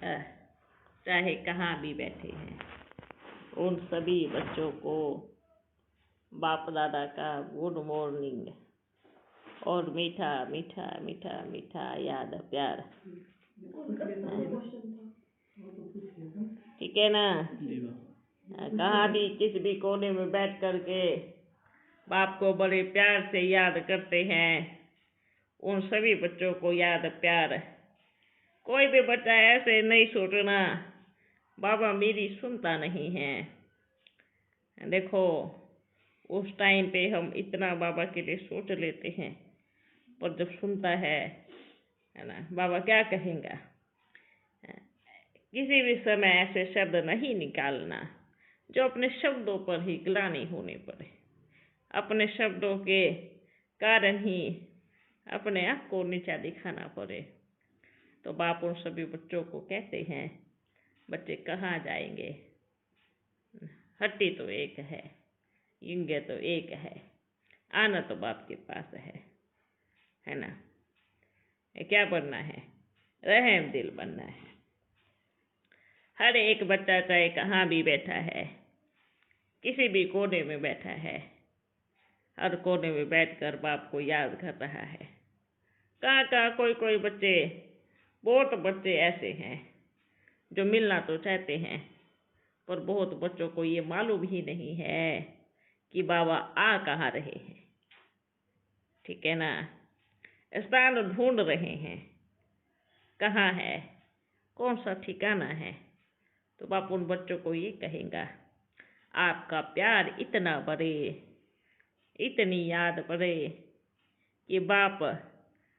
अह, चाहे कहाँ भी बैठे हैं, उन सभी बच्चों को बाप दादा का गुड मॉर्निंग और मीठा मीठा मीठा मीठा याद प्यार। ठीक है ना? कहाँ भी किसी भी कोने में बैठ करके बाप को बड़े प्यार से याद करते हैं, उन सभी बच्चों को याद प्यार। कोई भी बच्चा ऐसे नहीं सोचना बाबा मेरी सुनता नहीं है। देखो उस टाइम पे हम इतना बाबा के लिए सोच लेते हैं, पर जब सुनता है ना, बाबा क्या कहेंगे। किसी भी समय ऐसे शब्द नहीं निकालना जो अपने शब्दों पर ही ग्लानि होने पड़े, अपने शब्दों के कारण ही अपने आप को नीचा दिखाना पड़े। तो बाप उन सभी बच्चों को कहते हैं, बच्चे कहाँ जाएंगे, हट्टी तो एक है, यज्ञ तो एक है, आना तो बाप के पास है ना। ये क्या बनना है? रहम दिल बनना है। हर एक बच्चा चाहे कहाँ भी बैठा है, किसी भी कोने में बैठा है, हर कोने में बैठकर बाप को याद कर रहा है। कहाँ कोई बच्चे, बहुत बच्चे ऐसे हैं जो मिलना तो चाहते हैं, पर बहुत बच्चों को ये मालूम ही नहीं है कि बाबा आ कहाँ रहे हैं। ठीक है ना? स्थान ढूंढ रहे हैं, कहाँ है, कौन सा ठिकाना है। तो बाप उन बच्चों को ये कहेगा, आपका प्यार इतना बढ़े, इतनी याद बढ़े कि बाप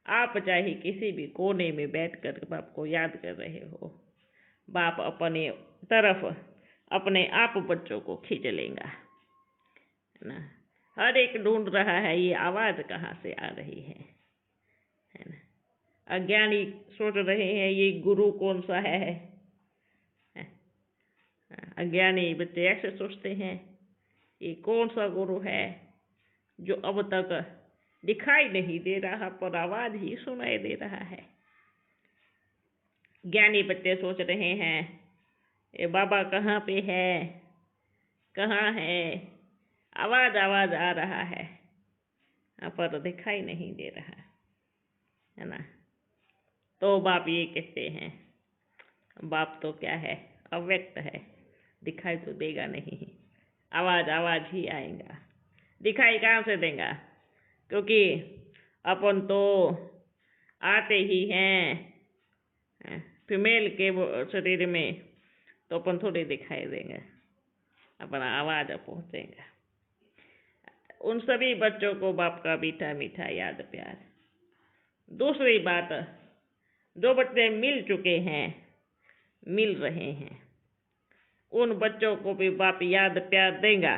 आप चाहे किसी भी कोने में बैठकर बाप को याद कर रहे हो, बाप अपने तरफ अपने आप बच्चों को खींच लेगा ना। हर एक ढूंढ रहा है ये आवाज़ कहाँ से आ रही है ना। अज्ञानी सोच रहे हैं ये गुरु कौन सा है। अज्ञानी बच्चे ऐसे सोचते हैं ये कौन सा गुरु है जो अब तक दिखाई नहीं दे रहा पर आवाज ही सुनाई दे रहा है। ज्ञानी बच्चे सोच रहे हैं ये बाबा कहाँ पे है, कहाँ है, आवाज आ रहा है पर दिखाई नहीं दे रहा है ना। तो बाप ये कहते हैं, बाप तो क्या है, अव्यक्त है, दिखाई तो देगा नहीं, आवाज ही आएगा, दिखाई कहाँ से देगा, क्योंकि अपन तो आते ही हैं फीमेल के शरीर में, तो अपन थोड़े दिखाई देंगे, अपना आवाज पहुँचेगा। उन सभी बच्चों को बाप का मीठा मीठा याद प्यार। दूसरी बात, जो बच्चे मिल चुके हैं, मिल रहे हैं, उन बच्चों को भी बाप याद प्यार देगा,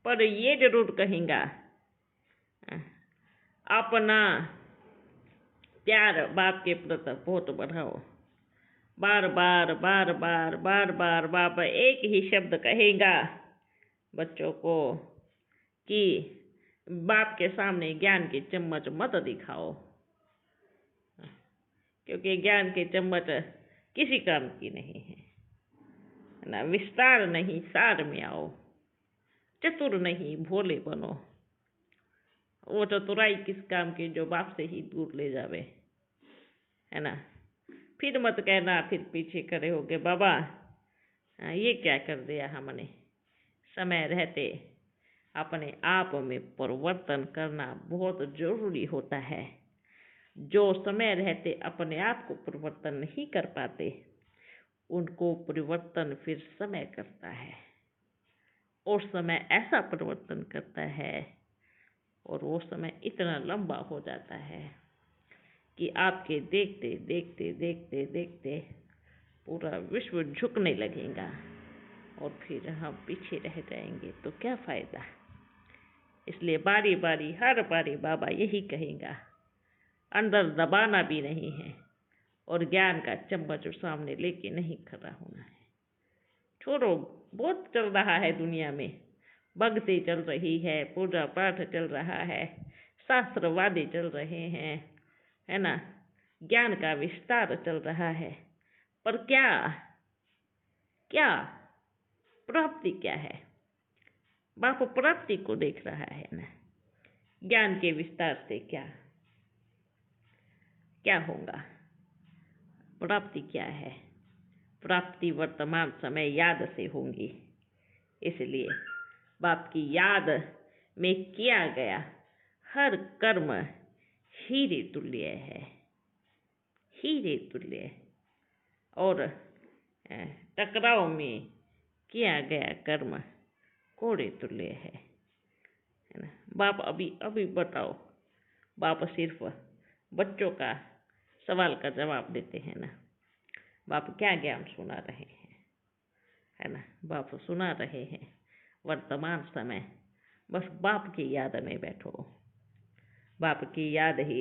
पर ये जरूर कहेगा अपना प्यार बाप के प्रति बहुत बढ़ाओ। बार बार बाप एक ही शब्द कहेगा बच्चों को कि बाप के सामने ज्ञान की चम्मच मत दिखाओ, क्योंकि ज्ञान की चम्मच किसी काम की नहीं है ना। विस्तार नहीं, सार में आओ, चतुर नहीं भोले बनो। वो चतुराई किस काम की जो बाप से ही दूर ले जावे, है ना। फिर मत कहना, फिर पीछे खड़े हो गए, बाबा ये क्या कर दिया हमने। समय रहते अपने आप में परिवर्तन करना बहुत जरूरी होता है। जो समय रहते अपने आप को परिवर्तन नहीं कर पाते, उनको परिवर्तन फिर समय करता है, और समय ऐसा परिवर्तन करता है, और वो समय इतना लंबा हो जाता है कि आपके देखते देखते देखते देखते पूरा विश्व झुकने लगेगा, और फिर हम पीछे रह जाएंगे, तो क्या फ़ायदा। इसलिए बारी बारी हर बारी बाबा यही कहेगा, अंदर दबाना भी नहीं है, और ज्ञान का चम्मच सामने लेके नहीं खड़ा होना है। छोड़ो, बहुत चल रहा है दुनिया में, भक्ति चल रही है, पूजा पाठ चल रहा है, शास्त्रवादी चल रहे हैं, है ना, ज्ञान का विस्तार चल रहा है, पर क्या क्या प्राप्ति क्या है? बाप प्राप्ति को देख रहा है ना, ज्ञान के विस्तार से क्या क्या होगा, प्राप्ति क्या है? प्राप्ति वर्तमान समय याद से होंगी। इसलिए बाप की याद में किया गया हर कर्म हीरे तुल्य है, हीरे तुल्य। और टकराव में किया गया कर्म कोड़े तुल्य है ना। बाप अभी अभी बताओ, बाप सिर्फ बच्चों का सवाल का जवाब देते हैं ना। बाप क्या ज्ञान सुना रहे हैं, है ना। बाप सुना रहे हैं वर्तमान समय, बस बाप की याद में बैठो, बाप की याद ही।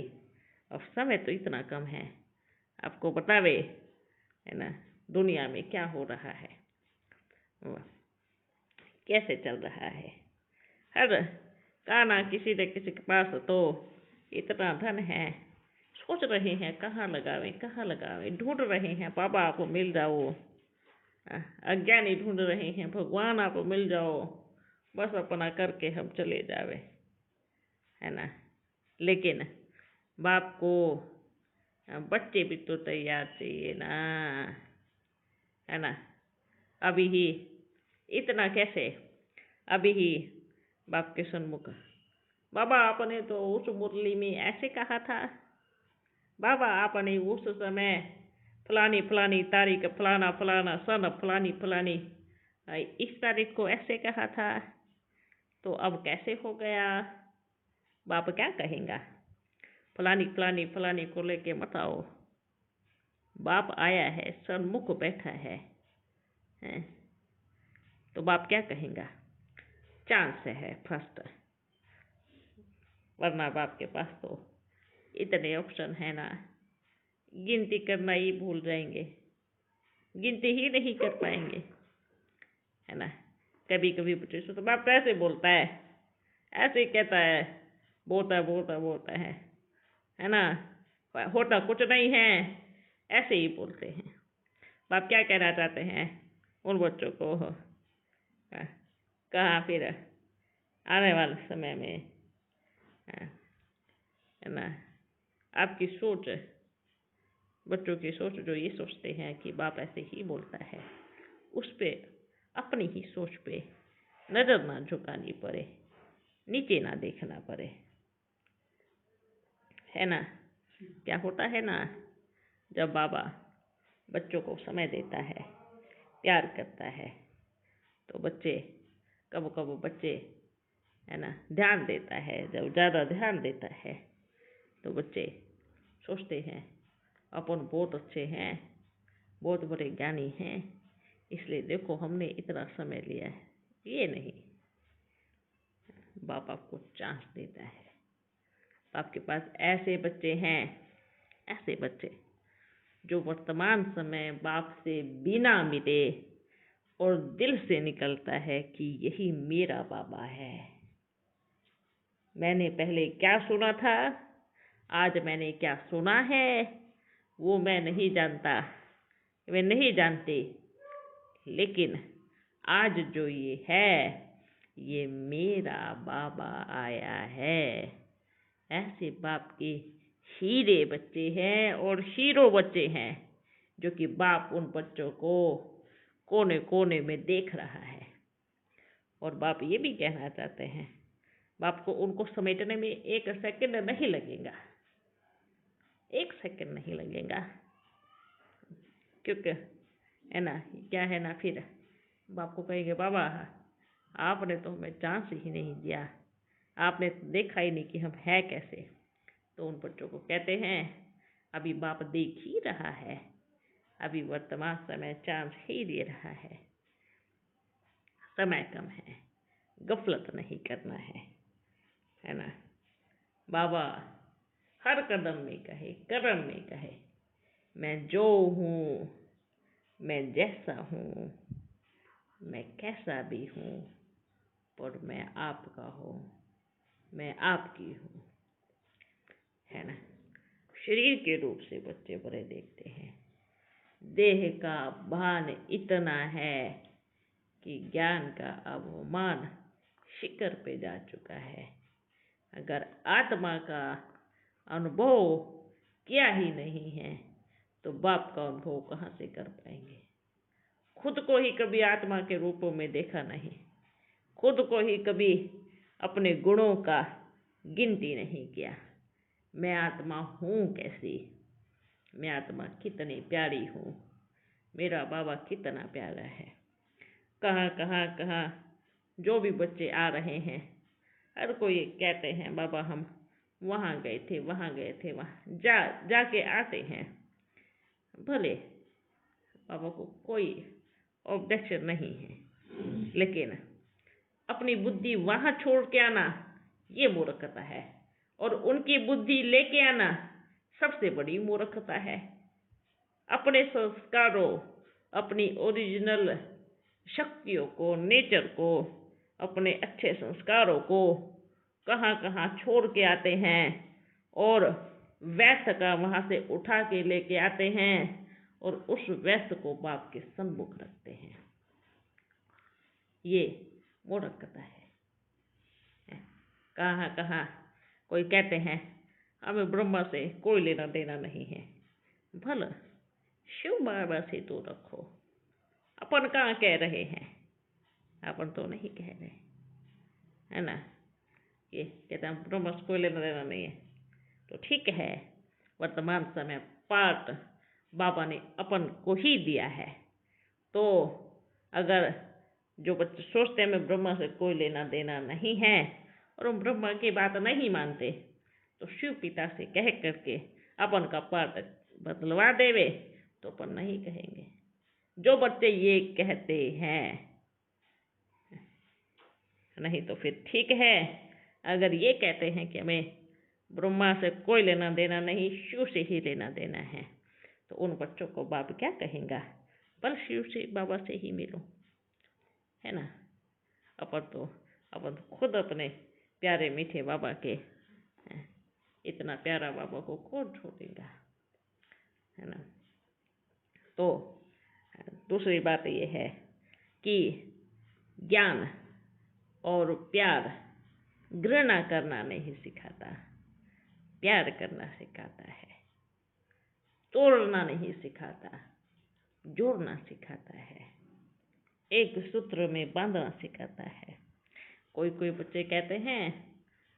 अब समय तो इतना कम है, आपको बतावे, है ना, दुनिया में क्या हो रहा है, कैसे चल रहा है। हर काना किसी न किसी के पास तो इतना धन है, सोच रहे हैं कहाँ लगावें, ढूंढ रहे हैं बाबा आप मिल जाओ, अज्ञानी ढूंढ रहे हैं भगवान आप मिल जाओ, बस अपना करके हम चले जावे, है ना। लेकिन बाप को बच्चे भी तो तैयार चाहिए ना, है ना। अभी ही इतना कैसे, अभी ही बाप के सन्मुख बाबा आपने तो उस मुरली में ऐसे कहा था, बाबा आपने उस समय फलानी फलानी तारीख फलाना फलाना सन फलानी फलानी इस तारीख को ऐसे कहा था, तो अब कैसे हो गया? बाप क्या कहेंगा? फलानी फलानी फलानी को लेके मत आओ, बाप आया है, सन्मुख बैठा है, हैं? तो बाप क्या कहेंगा? चांस है फर्स्ट, वरना बाप के पास तो इतने ऑप्शन है ना, गिनती करना ही भूल जाएंगे, गिनती ही नहीं कर पाएंगे, है ना। कभी कभी पूछे तो बाप ऐसे बोलता है, ऐसे ही कहता है, बोलता है ना, होता कुछ नहीं है, ऐसे ही बोलते हैं। बाप क्या कहना चाहते हैं उन बच्चों को? कहाँ फिर आने वाले समय में, है ना, आपकी सोच, बच्चों की सोच जो ये सोचते हैं कि बाप ऐसे ही बोलता है, उस पे अपनी ही सोच पे नजर ना झुकानी पड़े, नीचे ना देखना पड़े, है ना। क्या होता है ना, जब बाबा बच्चों को समय देता है, प्यार करता है, तो बच्चे कब बच्चे, है ना, ध्यान देता है, जब ज़्यादा ध्यान देता है तो बच्चे सोचते हैं अपन बहुत अच्छे हैं, बहुत बड़े ज्ञानी हैं, इसलिए देखो हमने इतना समय लिया है। ये नहीं, बाप आपको चांस देता है। आपके पास ऐसे बच्चे हैं, ऐसे बच्चे जो वर्तमान समय बाप से बिना मिले और दिल से निकलता है कि यही मेरा बाबा है। मैंने पहले क्या सुना था, आज मैंने क्या सुना है, वो मैं नहीं जानता, वे नहीं जानते, लेकिन आज जो ये है, ये मेरा बाबा आया है। ऐसे बाप के हीरे बच्चे हैं और हीरो बच्चे हैं, जो कि बाप उन बच्चों को कोने कोने में देख रहा है। और बाप ये भी कहना चाहते हैं, बाप को उनको समेटने में 1 सेकंड नहीं लगेगा, 1 सेकंड नहीं लगेगा, क्योंकि है ना, क्या है ना, फिर बाप को कहेंगे बाबा आपने तो हमें चांस ही नहीं दिया, आपने देखा ही नहीं कि हम है कैसे। तो उन बच्चों को कहते हैं अभी बाप देख ही रहा है, अभी वर्तमान समय चांस ही दे रहा है, समय कम है, गफलत नहीं करना है ना। बाबा हर कदम में कहे, कर्म में कहे, मैं जो हूँ, मैं जैसा हूँ, मैं कैसा भी हूँ, पर मैं आपका हूँ, मैं आपकी हूँ, है ना। शरीर के रूप से बच्चे बड़े देखते हैं, देह का भान इतना है कि ज्ञान का अवमान शिखर पे जा चुका है। अगर आत्मा का अनुभव किया ही नहीं है तो बाप का अनुभव कहाँ से कर पाएंगे। खुद को ही कभी आत्मा के रूप में देखा नहीं, खुद को ही कभी अपने गुणों का गिनती नहीं किया। मैं आत्मा हूँ कैसी, मैं आत्मा कितनी प्यारी हूँ, मेरा बाबा कितना प्यारा है। कहाँ कहाँ कहाँ जो भी बच्चे आ रहे हैं, हर कोई कहते हैं बाबा हम वहाँ गए थे, वहाँ गए थे, वहाँ जाके आते हैं। भले बाबा को कोई ऑब्जेक्शन नहीं है, लेकिन अपनी बुद्धि वहाँ छोड़ के आना ये मूर्खता है, और उनकी बुद्धि लेके आना सबसे बड़ी मूर्खता है। अपने संस्कारों, अपनी ओरिजिनल शक्तियों को, नेचर को, अपने अच्छे संस्कारों को कहाँ कहाँ छोड़ के आते हैं और व्यस्त का वहाँ से उठा के लेके आते हैं और उस व्यस्त को बाप के सम्मुख रखते हैं। ये मूर्खता है। कहाँ कहाँ कोई कहते हैं हमें ब्रह्मा से कोई लेना देना नहीं है। भला शिव बाबा से तो रखो। अपन कहाँ कह रहे हैं, अपन तो नहीं कह रहे, है ना। ये कहते हैं ब्रह्मा से कोई लेना देना नहीं है, तो ठीक है। वर्तमान समय पाठ बाबा ने अपन को ही दिया है, तो अगर जो बच्चे सोचते हैं मैं ब्रह्मा से कोई लेना देना नहीं है और हम ब्रह्मा की बात नहीं मानते, तो शिव पिता से कह करके अपन का पाठ बदलवा देवे तो अपन नहीं कहेंगे। जो बच्चे ये कहते हैं, नहीं तो फिर ठीक है। अगर ये कहते हैं कि हमें ब्रह्मा से कोई लेना देना नहीं, शिव से ही लेना देना है, तो उन बच्चों को बाप क्या कहेंगा, बल शिव से बाबा से ही मिलो, है ना। अपन खुद अपने प्यारे मीठे बाबा के, इतना प्यारा बाबा को कौन छोड़ेगा, है ना। तो दूसरी बात ये है कि ज्ञान और प्यार घृणा करना नहीं सिखाता, प्यार करना सिखाता है। तोड़ना नहीं सिखाता, जोड़ना सिखाता है, एक सूत्र में बांधना सिखाता है। कोई कोई बच्चे कहते हैं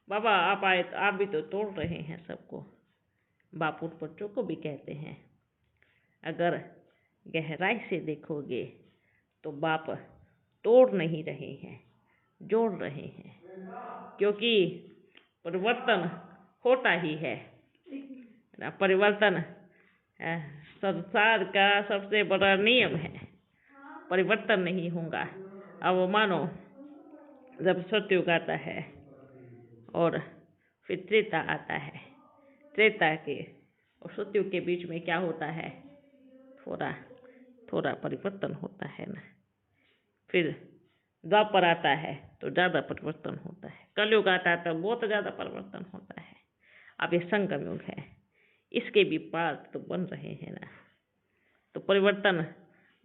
बाबा आप आए तो आप भी तो तोड़ रहे हैं सबको। बाप उन बच्चों को भी कहते हैं अगर गहराई से देखोगे तो बाप तोड़ नहीं रहे हैं, जोड़ रहे हैं, क्योंकि परिवर्तन होता ही है ना। परिवर्तन संसार का सबसे बड़ा नियम है, परिवर्तन नहीं होगा। अब मानो जब सतयुग आता है और फिर त्रेता आता है, त्रेता के और सतयुग के बीच में क्या होता है, थोड़ा परिवर्तन होता है ना। फिर द्वापर आता है तो ज़्यादा परिवर्तन होता है, कलयुग आता है तो बहुत ज़्यादा परिवर्तन होता है। अब ये संगम युग है, इसके भी पार्ट तो बन रहे हैं ना। तो परिवर्तन,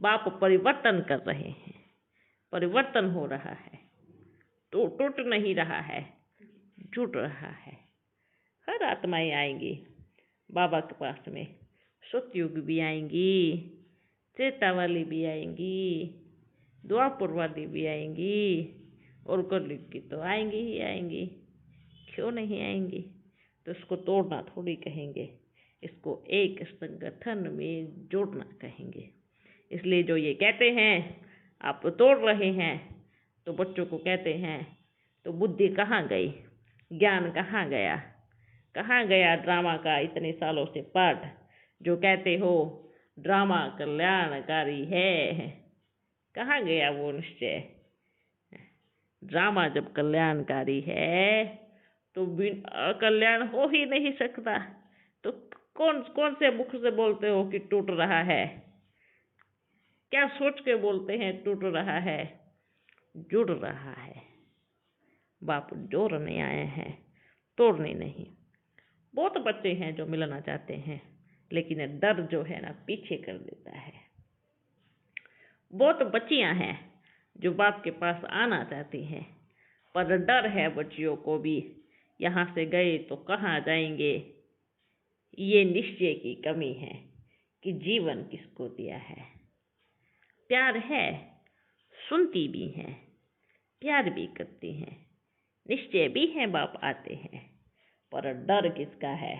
बाप परिवर्तन कर रहे हैं, परिवर्तन हो रहा है, तो टूट नहीं रहा है, जुड़ रहा है। हर आत्माएं आएंगी बाबा के पास में, सतयुग भी आएंगी, त्रेता वाली भी आएंगी, द्वापर वाली भी आएंगी, और कलयुग की तो आएंगी ही आएंगी, क्यों नहीं आएंगी। तो इसको तोड़ना थोड़ी कहेंगे, इसको एक संगठन में जोड़ना कहेंगे। इसलिए जो ये कहते हैं आप तोड़ रहे हैं, तो बच्चों को कहते हैं तो बुद्धि कहाँ गई, ज्ञान कहाँ गया, कहाँ गया ड्रामा का इतने सालों से पाठ जो कहते हो ड्रामा कल्याणकारी है, कहाँ गया वो निश्चय। ड्रामा जब कल्याणकारी है तो कल्याण हो ही नहीं सकता। तो कौन कौन से मुख से बोलते हो कि टूट रहा है, क्या सोच के बोलते हैं टूट रहा है, जुड़ रहा है। बाप जोड़ने आए हैं, तोड़ने नहीं। बहुत बच्चे हैं जो मिलना चाहते हैं, लेकिन डर जो है ना पीछे कर देता है। बहुत बच्चियां हैं जो बाप के पास आना चाहती हैं, पर डर है बच्चियों को भी, यहाँ से गए तो कहाँ जाएंगे। ये निश्चय की कमी है कि जीवन किसको दिया है। प्यार है, सुनती भी हैं, प्यार भी करती हैं, निश्चय भी है बाप आते हैं, पर डर किसका है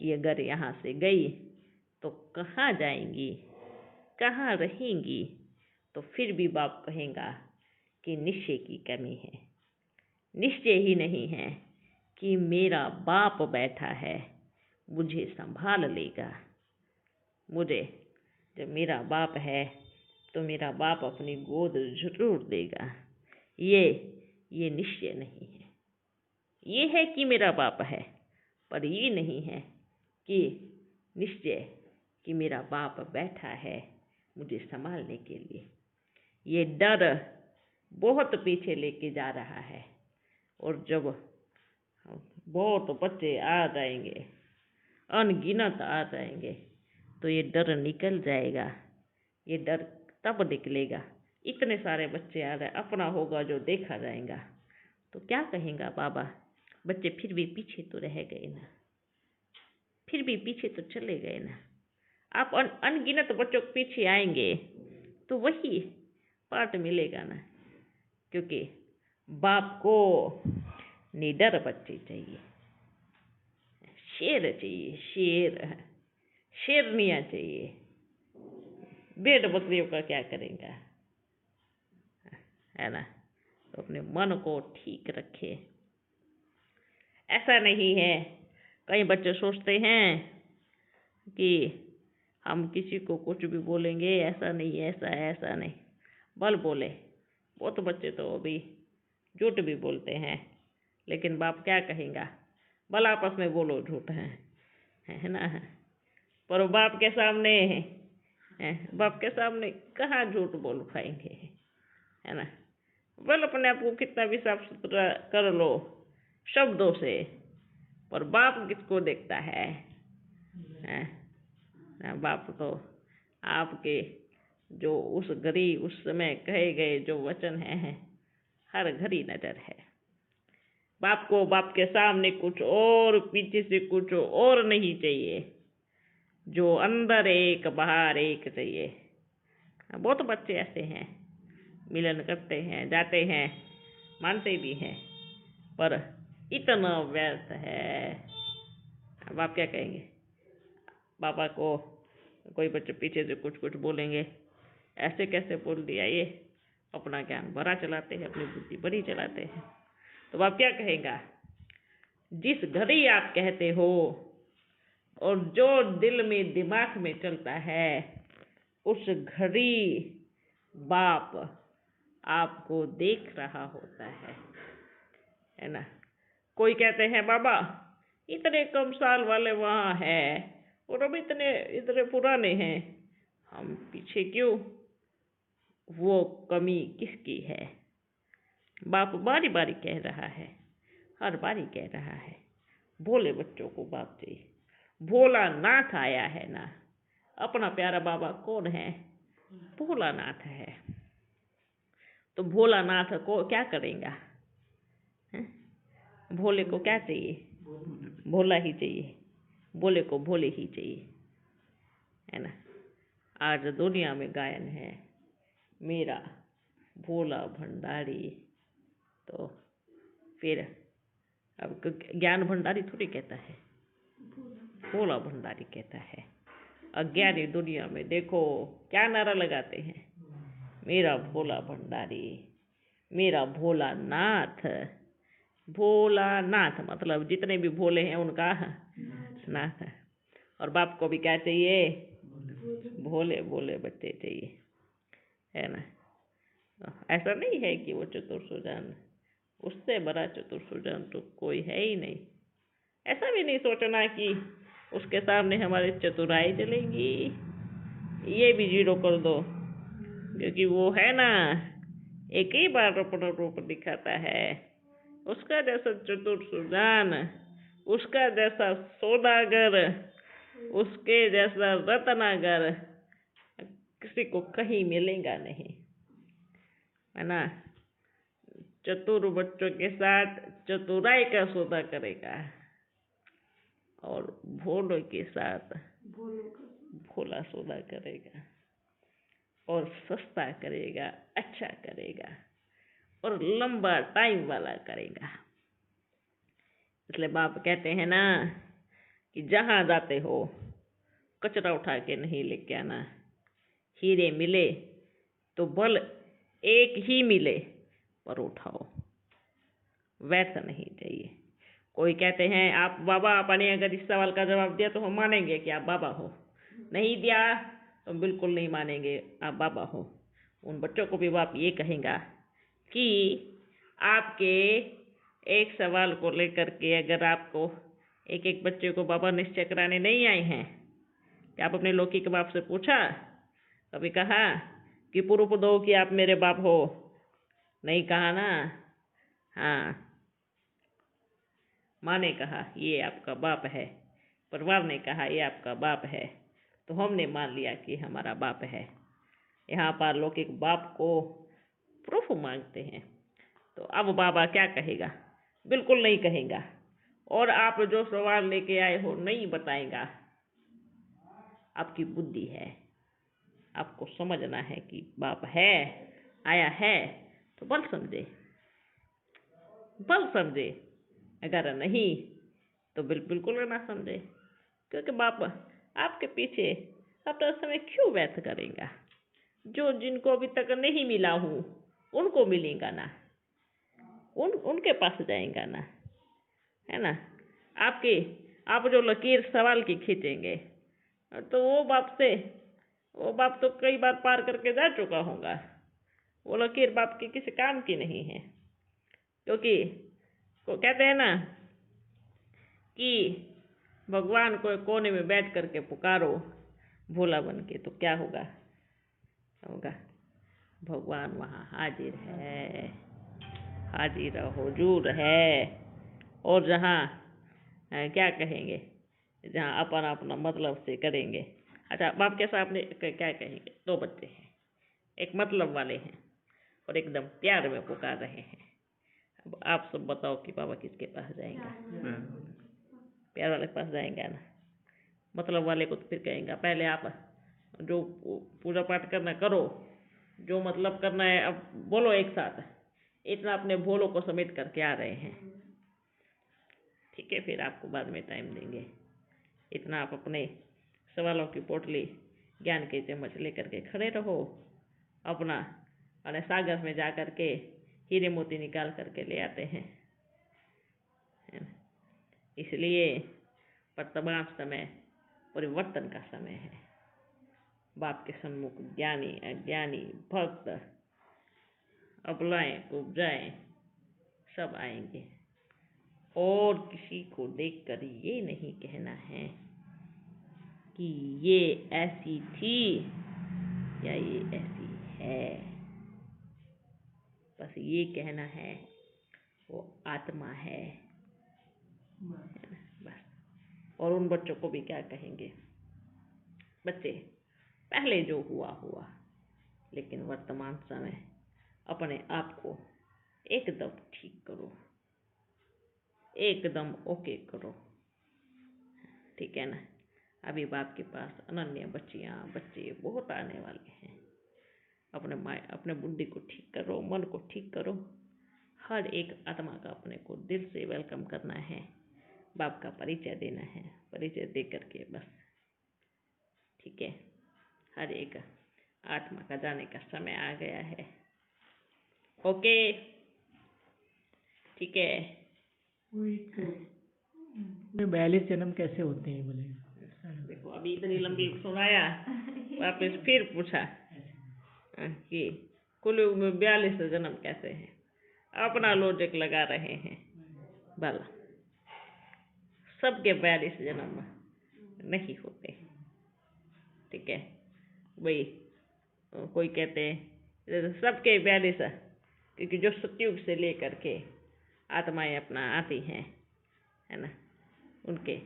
कि अगर यहाँ से गई तो कहाँ जाएंगी, कहाँ रहेंगी। तो फिर भी बाप कहेगा कि निश्चय की कमी है। निश्चय ही नहीं है कि मेरा बाप बैठा है, मुझे संभाल लेगा। मुझे जब मेरा बाप है तो मेरा बाप अपनी गोद जरूर देगा। ये निश्चय नहीं है। ये है कि मेरा बाप है, पर ये नहीं है कि निश्चय कि मेरा बाप बैठा है मुझे संभालने के लिए। ये डर बहुत पीछे लेके जा रहा है, और जब बहुत बच्चे आ जाएंगे, अनगिनत आ जाएंगे, तो ये डर निकल जाएगा। ये डर तब निकलेगा, इतने सारे बच्चे आ रहे, अपना होगा जो देखा जाएगा तो क्या कहेगा बाबा, बच्चे फिर भी पीछे तो रह गए ना, फिर भी पीछे तो चले गए ना। आप अनगिनत बच्चों के पीछे आएंगे तो वही पाठ मिलेगा ना, क्योंकि बाप को निडर बच्चे चाहिए, शेर चाहिए, शेरनियाँ चाहिए। भेड़ बकरियों का क्या करेंगे, है ना। तो अपने मन को ठीक रखे। ऐसा नहीं है, कई बच्चे सोचते हैं कि हम किसी को कुछ भी बोलेंगे, ऐसा नहीं, ऐसा नहीं, बल बोले। बहुत बच्चे तो अभी झूठ भी बोलते हैं, लेकिन बाप क्या कहेगा, बल आपस में बोलो झूठ है ना। पर बाप के सामने बाप के सामने कहाँ झूठ बोल पाएंगे, है ना। बल अपने आप को कितना भी साफ सुथरा कर लो शब्दों से, पर बाप किसको देखता है। बाप तो आपके जो उस घड़ी उस समय कहे गए जो वचन हैं हर घड़ी नजर है। बाप को बाप के सामने कुछ और, पीछे से कुछ और नहीं चाहिए, जो अंदर एक बाहर एक चाहिए। बहुत बच्चे ऐसे हैं, मिलन करते हैं, जाते हैं, मानते भी हैं, पर इतना व्यर्थ है। अब आप क्या कहेंगे, पापा को कोई बच्चे पीछे से कुछ कुछ बोलेंगे, ऐसे कैसे बोल दिया, ये अपना ज्ञान भरा चलाते हैं, अपनी बुद्धि भरी चलाते हैं। तो आप क्या कहेगा, जिस घड़ी आप कहते हो और जो दिल में दिमाग में चलता है, उस घड़ी बाप आपको देख रहा होता है ना। कोई कहते हैं बाबा इतने कम साल वाले वहाँ हैं और अब इतने पुराने हैं, हम पीछे क्यों। वो कमी किसकी है। बाप बारी बारी कह रहा है, हर बारी कह रहा है, भोले बच्चों को बाप चाहिए। भोलानाथ आया है ना, अपना प्यारा बाबा कौन है, भोलानाथ है। तो भोलानाथ को क्या करेगा, भोले को क्या चाहिए, भोला ही चाहिए, भोले को भोले ही चाहिए, है ना। आज दुनिया में गायन है मेरा भोला भंडारी, तो फिर अब ज्ञान भंडारी थोड़ी कहता है, भोला भंडारी कहता है। अज्ञानी दुनिया में देखो क्या नारा लगाते हैं, मेरा भोला भंडारी, मेरा भोलानाथ। भोलानाथ मतलब जितने भी भोले हैं उनका नाथ है। और बाप को भी क्या चाहिए, भोले भोले बच्चे चाहिए, है ना। ऐसा नहीं है कि वो चतुर सुजान, उससे बड़ा चतुर सुजान तो कोई है ही नहीं। ऐसा भी नहीं सोचना कि उसके सामने हमारी चतुराई चलेगी, ये भी जीरो कर दो, क्योंकि वो है ना एक ही बार अपना रूप दिखाता है। उसका जैसा चतुर सुजान, उसका जैसा सौदागर, उसके जैसा रत्नागर किसी को कहीं मिलेगा नहीं, है ना। चतुर बच्चों के साथ चतुराई का सौदा करेगा और भोलों के साथ भोला सौदा करेगा और सस्ता करेगा, अच्छा करेगा और लंबा टाइम वाला करेगा। इसलिए बाप कहते हैं ना कि जहाँ जाते हो कचरा उठा के नहीं लेके आना। हीरे मिले तो भल एक ही मिले पर उठाओ, वैसा नहीं चाहिए। कोई कहते हैं आप बाबा, आपने अगर इस सवाल का जवाब दिया तो हम मानेंगे कि आप बाबा हो, नहीं दिया तो बिल्कुल नहीं मानेंगे आप बाबा हो। उन बच्चों को भी बाप ये कहेगा कि आपके एक सवाल को लेकर के अगर आपको एक एक बच्चे को बाबा निश्चय कराने नहीं आए हैं, कि आप अपने लौकिक बाप से पूछा, कभी कहा कि प्रूफ दो कि आप मेरे बाप हो? नहीं कहा ना। हाँ, माँ ने कहा ये आपका बाप है, परिवार ने कहा ये आपका बाप है, तो हमने मान लिया कि हमारा बाप है। यहाँ पर लौकिक बाप को प्रूफ मांगते हैं, तो अब बाबा क्या कहेगा? बिल्कुल नहीं कहेगा। और आप जो सवाल लेके आए हो नहीं बताएगा। आपकी बुद्धि है, आपको समझना है कि बाप है, आया है तो बल समझे, बल समझे, अगर नहीं तो बिल्कुल ना समझे। क्योंकि बाप आपके पीछे अपना समय क्यों व्यर्थ करेगा? जो जिनको अभी तक नहीं मिला हूँ उनको मिलेगा ना, उनके पास जाएगा ना, है ना। आप जो लकीर सवाल की खींचेंगे तो वो बाप तो कई बार पार करके जा चुका होगा। वो लकीर बाप की किसी काम की नहीं है। क्योंकि वो कहते हैं ना कि भगवान को कोने में बैठ करके पुकारो भोला बन के, तो क्या होगा? भगवान वहाँ हाजिर है, हाजिर हुजूर है। और जहाँ क्या कहेंगे, जहाँ अपना अपना मतलब से करेंगे। अच्छा, बाप के सामने क्या कहेंगे? दो बच्चे हैं, एक मतलब वाले हैं और एकदम प्यार में पुकार रहे हैं। अब आप सब बताओ कि बाबा किसके पास जाएंगे? प्यार वाले के पास जाएंगे ना। मतलब वाले को तो फिर कहेंगे पहले आप जो पूजा पाठ करना करो, जो मतलब करना है अब बोलो एक साथ। इतना अपने भोलों को समेट करके आ रहे हैं, ठीक है, फिर आपको बाद में टाइम देंगे। इतना आप अपने सवालों की पोटली ज्ञान के चम्मच लेकर के खड़े रहो, अपना अरे सागर में जा कर के हीरे मोती निकाल करके ले आते हैं। इसलिए वर्तमान समय परिवर्तन का समय है। बाप के सम्मुख ज्ञानी अज्ञानी भक्त अबलाएं उपजाएं सब आएंगे। और किसी को देखकर ये नहीं कहना है कि ये ऐसी थी या ये ऐसी है। बस ये कहना है वो आत्मा है, बस। और उन बच्चों को भी क्या कहेंगे? बच्चे, पहले जो हुआ हुआ, लेकिन वर्तमान समय अपने आप को एकदम ठीक करो, एकदम ओके करो, ठीक है ना। अभी बाप के पास अनन्य बच्चे बहुत आने वाले हैं। अपने बुद्धि को ठीक करो, मन को ठीक करो। हर एक आत्मा का अपने को दिल से वेलकम करना है, बाप का परिचय देना है, परिचय दे करके बस, ठीक है। हर एक आत्मा का जाने का समय आ गया है। ओके, ठीक है। 42 जन्म कैसे होते हैं बोले? देखो, अभी इतनी लंबी सुनाया, वापस फिर पूछा कि कुल युग में 42 जन्म कैसे हैं। अपना लॉजिक लगा रहे हैं। भला सबके 42 जन्म नहीं होते, ठीक है भाई। कोई कहते हैं सबके 42, क्योंकि जो सतयुग से लेकर के आत्माएं अपना आती हैं, है ना, उनके।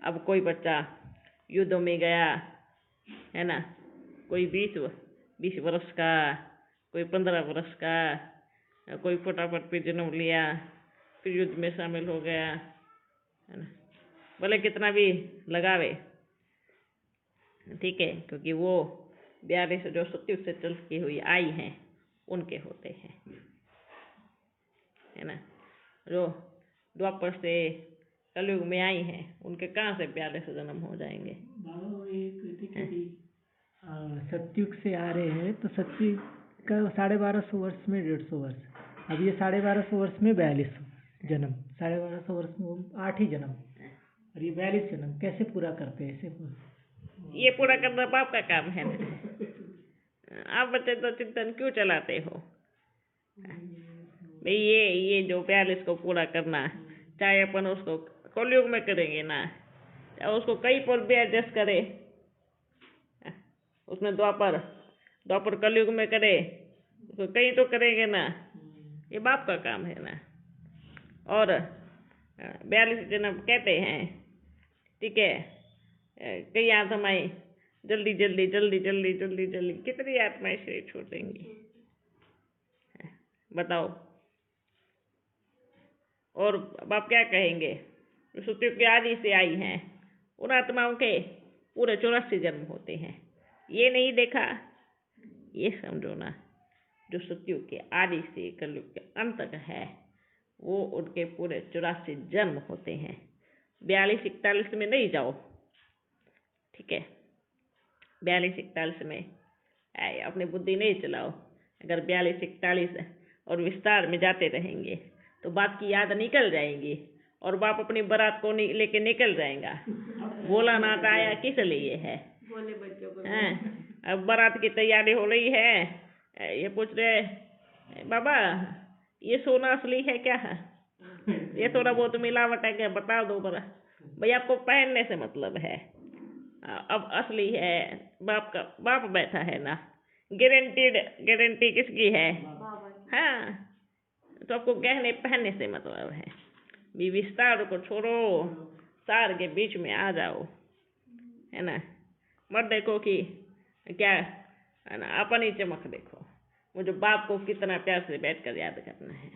अब कोई बच्चा युद्धों में गया, है ना, कोई 20 वर्ष का, कोई 15 वर्ष का, कोई फटाफट पे जन्म लिया, फिर युद्ध में शामिल हो गया, है ना। भले कितना भी लगावे, ठीक है, क्योंकि वो 42 जो सतयुग से चलती हुई आई हैं उनके होते हैं, है ना। जो द्वापर से कलयुग में आई हैं उनके कहाँ से 42 जन्म हो जाएंगे। बाबा वो ये कहते कि सतयुग से आ रहे हैं तो सतयुग का 1250 वर्ष में 150 वर्ष, अब ये 1250 वर्ष में 42 जन्म, 1250 वर्ष में वो 8 ही जन्म, और ये 42 जन्म कैसे पूरा करते हैं ऐसे। ये पूरा करना बाप का काम है ना। आप बच्चे तो चिंतन क्यों चलाते हो भाई। ये जो 42 को पूरा करना, चाहे अपन उसको कलयुग में करेंगे ना, चाहे उसको कहीं पर भी एडजस्ट करे, उसमें द्वापर कलयुग में करे, उसको कहीं तो करेंगे ना, ये बाप का काम है ना। और 42 जन्म कहते हैं, ठीक है, कई आत्माएं जल्दी जल्दी जल्दी जल्दी जल्दी जल्दी कितनी आत्माएं शरीर छोड़ देंगी, बताओ। और बाप क्या कहेंगे, सतयुग के आदि से आई हैं उन आत्माओं के पूरे 84 जन्म होते हैं। ये नहीं देखा, ये समझो ना, जो सतयुग के आदि से कलयुग के अंत तक है वो उनके पूरे 84 जन्म होते हैं। 42-41 में नहीं जाओ, ठीक है, 42-41 में अपनी बुद्धि नहीं चलाओ। अगर 42-41 और विस्तार में जाते रहेंगे तो बाप की याद निकल जाएंगी और बाप अपनी बारात को लेके निकल जाएगा। भोलानाथ आया किस लिए है, बोले बच्चों को। अब बारात की तैयारी हो रही है, ये पूछ रहे बाबा ये सोना असली है क्या है, ये थोड़ा बहुत मिलावट है क्या, बता दो बरा। भाई आपको पहनने से मतलब है, अब असली है बाप बैठा है ना, गारंटी किसकी है, हाँ। तो आपको गहने पहनने से मतलब है, भी विस्तार को छोड़ो, सार के बीच में आ जाओ, है ना। मत देखो कि क्या है ना, अपनी चमक देखो, मुझे बाप को कितना प्यार से बैठकर याद करना है,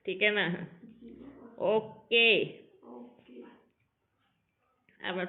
ठीक है ना। ओके, अब